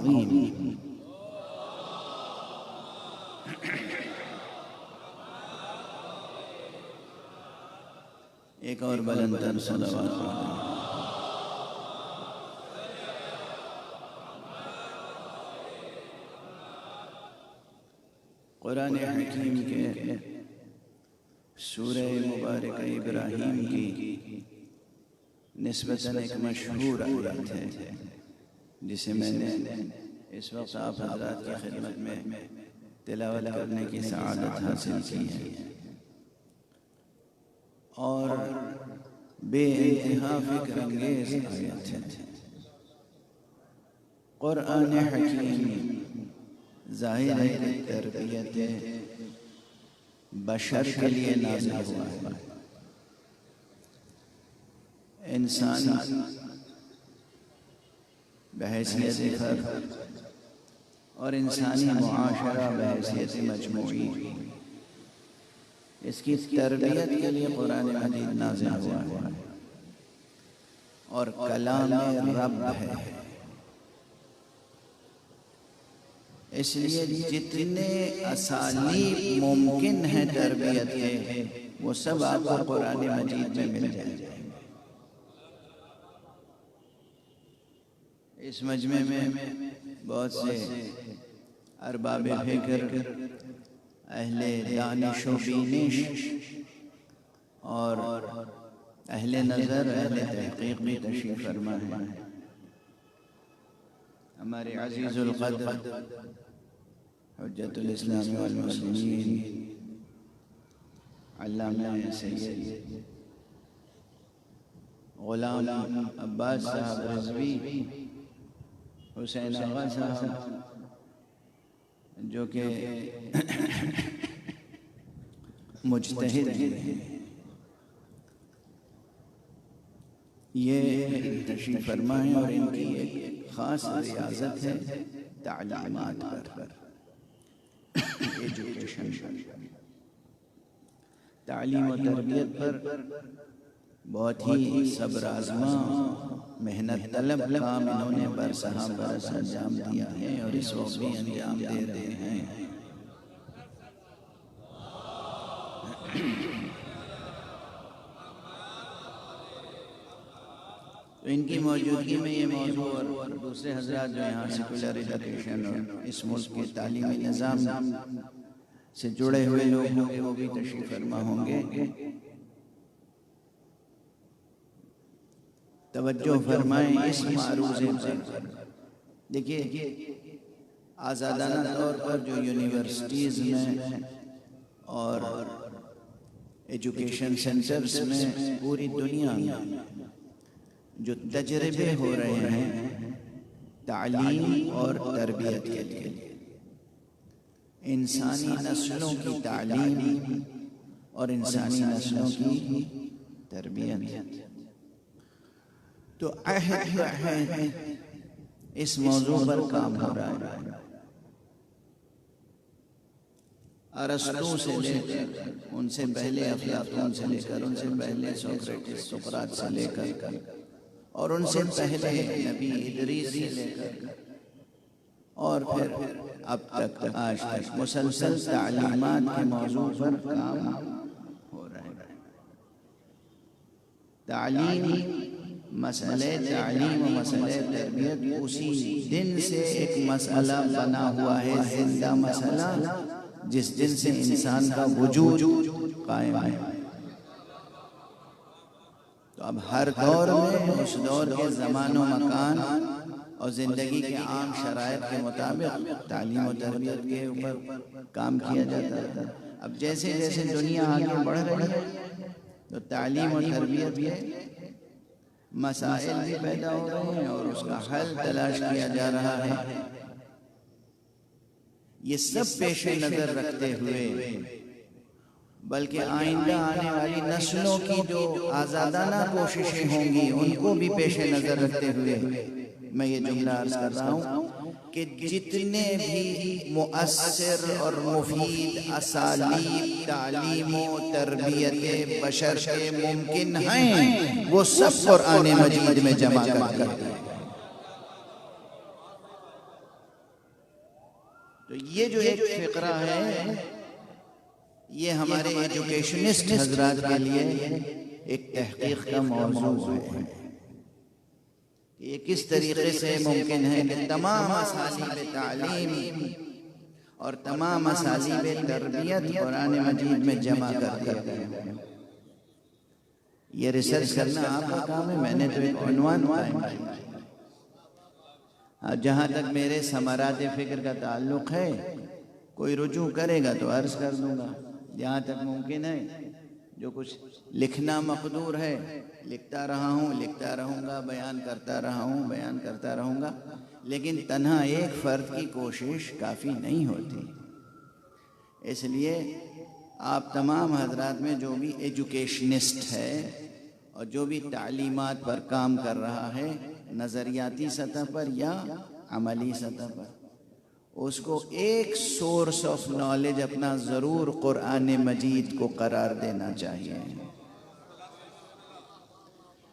العظیم. ایک اور بلندتر صلوات پڑھیں. قرآن حکیم کے سورہ مبارکہ ابراہیم کی نسبتاً ایک مشہور آیت ہے جسے میں نے اس وقت آپ حضرات کی خدمت میں تلاوت کرنے کی سعادت حاصل کی ہے، اور بے انتہا فکر انگیز آیت ہے. قرآن حکیم ظاہر ہے تربیت بشر کے لیے نازل ہوا ہے. انسان بحیثیت فرد اور انسانی معاشرہ بحیثیت مجموعی، اس کی تربیت کے لیے قرآن مجید نازل ہوا ہے اور کلام رب ہے. اس لیے جتنے اسالیب ممکن ہیں تربیت کے، وہ سب آپ کو قرآن مجید میں مل جائیں گے. اس مجمع میں بہت سے ارباب فکر، اہل دانش و بینش اور اہل نظر، اہل تحقیق بھی تشریف فرما ہے. ہمارے عزیز القدر حجت الاسلام والمسلمین علامہ سید غلام عباس صاحب رضوی حسین آغا صاحب، جو کہ مجتہد ہیں، یہ تشریف فرما ہے اور ان کی ایک خاص ریاضت ہے تعلیمات پر، ایجوکیشن پر، تعلیم و تربیت پر بہت ہی صبر آزما محنت طلب کام انہوں نے برسہ برس انجام دیا ہے اور اس وقت بھی انجام دے رہے ہیں. تو ان کی موجودگی میں یہ موضوع اور دوسرے حضرات جو یہاں سیکولر ایجوکیشن اور اس ملک کے تعلیمی نظام سے جڑے ہوئے لوگ ہوں گے، وہ بھی تشریف فرما ہوں گے. توجہ فرمائیں اس معروضے پر. دیکھیے، آزادانہ طور پر جو یونیورسٹیز میں اور ایجوکیشن سینٹرز میں پوری دنیا میں جو تجربے ہو رہے ہیں تعلیم اور تربیت کے لیے، انسانی نسلوں کی تعلیم اور انسانی نسلوں کی تربیت، تو عہد اس موضوع پر کام ہو رہا ہے. ارسطو سے لے کر، ان سے پہلے افلاطون سے لے کر، ان سے پہلے سوکریٹس سقراط سے لے کر، اور ان سے پہلے نبی ادریس سے لے کر، اور پھر اب تک آج تک مسلسل تعلیمات کے موضوع پر کام ہو رہا ہے. تعلیم، مسئلہ تعلیم و مسئلہ تربیت اسی دن سے ایک مسئلہ بنا ہوا ہے، زندہ مسئلہ، جس دن سے انسان کا وجود قائم ہے. تو اب ہر دور میں اس دور کے زمان و مکان اور زندگی کے عام شرائط کے مطابق تعلیم و تربیت کے اوپر کام کیا جاتا ہے. اب جیسے جیسے دنیا آگے بڑھ رہی ہے تو تعلیم و تربیت کے مسائل بھی پیدا ہو رہے ہیں اور اس کا حل تلاش کیا جا رہا ہے. یہ سب پیش نظر رکھتے ہوئے، بلکہ آئندہ آنے والی نسلوں کی جو آزادانہ کوششیں ہوں گی ان کو بھی پیش نظر رکھتے ہوئے میں یہ جملہ عرض کر رہا ہوں کہ جتنے بھی مؤثر اور مفید اسالیب تعلیم و تربیت بشر کے ممکن ہیں، وہ سب قرآن مجید میں جمع کر دیا. تو یہ جو ایک فقرہ ہے یہ ہمارے ایجوکیشنسٹ حضرات کے لیے ایک تحقیق کا موضوع ہے کہ یہ کس طریقے سے ممکن ہے کہ تمام اسالیب تعلیم اور تمام اسالیب تربیت قرآن مجید میں جمع کر دیا گیا۔ یہ ریسرچ کرنا آپ کا کام ہے، میں نے تو ایک عنوان قائم کیا۔ جہاں تک میرے ثمرات فکر کا تعلق ہے کوئی رجوع کرے گا تو عرض کر دوں گا، جہاں تک ممکن ہے جو کچھ لکھنا مقدور ہے لکھتا رہا ہوں، لکھتا رہوں گا، بیان کرتا رہا ہوں، بیان کرتا رہوں گا، لیکن تنہا ایک فرد کی کوشش کافی نہیں ہوتی۔ اس لیے آپ تمام حضرات میں جو بھی ایجوکیشنسٹ ہے اور جو بھی تعلیمات پر کام کر رہا ہے نظریاتی سطح پر یا عملی سطح پر، اس کو ایک سورس آف نالج اپنا ضرور قرآن مجید کو قرار دینا چاہیے۔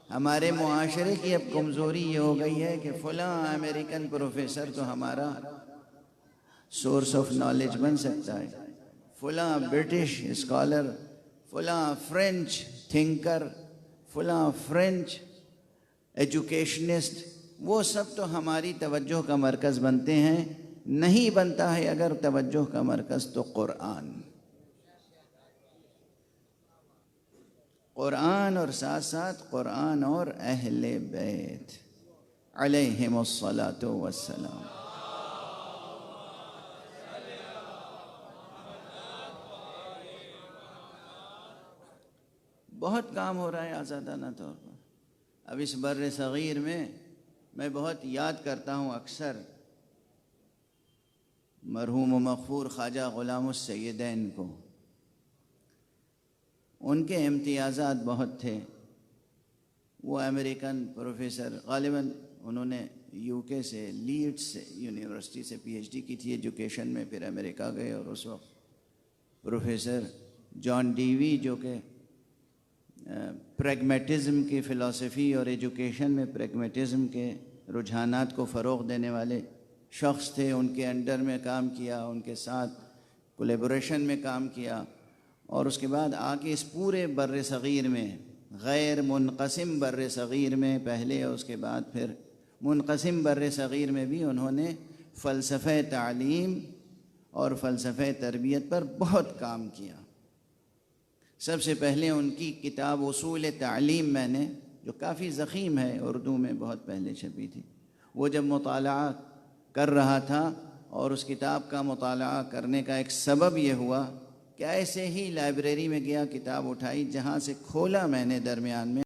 ہمارے معاشرے کی اب کمزوری یہ ہو گئی ہے کہ فلاں امریکن پروفیسر تو ہمارا سورس آف نالج بن سکتا ہے، فلاں برٹش اسکالر، فلاں فرینچ تھنکر، فلاں فرینچ ایجوکیشنسٹ، وہ سب تو ہماری توجہ کا مرکز بنتے ہیں۔ نہیں بنتا ہے اگر توجہ کا مرکز تو قرآن اور ساتھ ساتھ قرآن اور اہل بیت علیہم الصلاۃ والسلام۔ بہت کام ہو رہا ہے آزادانہ طور پر۔ اب اس بر صغیر میں بہت یاد کرتا ہوں اکثر مرحوم و مغفور خواجہ غلام السیدین کو۔ ان کے امتیازات بہت تھے۔ وہ امریکن پروفیسر، غالباً انہوں نے یو کے سے لیڈز سے یونیورسٹی سے پی ایچ ڈی کی تھی ایجوکیشن میں، پھر امریکہ گئے، اور اس وقت پروفیسر جان ڈیوی جو کہ پریگمیٹزم کی فلسفی اور ایجوکیشن میں پریگمیٹزم کے رجحانات کو فروغ دینے والے شخص تھے، ان کے انڈر میں کام کیا، ان کے ساتھ کولیبوریشن میں کام کیا، اور اس کے بعد آگے اس پورے بر صغیر میں، غیر منقسم بر صغیر میں پہلے اور اس کے بعد پھر منقسم بر صغیر میں بھی انہوں نے فلسفہ تعلیم اور فلسفہ تربیت پر بہت کام کیا۔ سب سے پہلے ان کی کتاب اصول تعلیم میں نے، جو کافی ضخیم ہے، اردو میں بہت پہلے چھپی تھی، وہ جب مطالعہ کر رہا تھا، اور اس کتاب کا مطالعہ کرنے کا ایک سبب یہ ہوا کہ ایسے ہی لائبریری میں گیا، کتاب اٹھائی، جہاں سے کھولا میں نے درمیان میں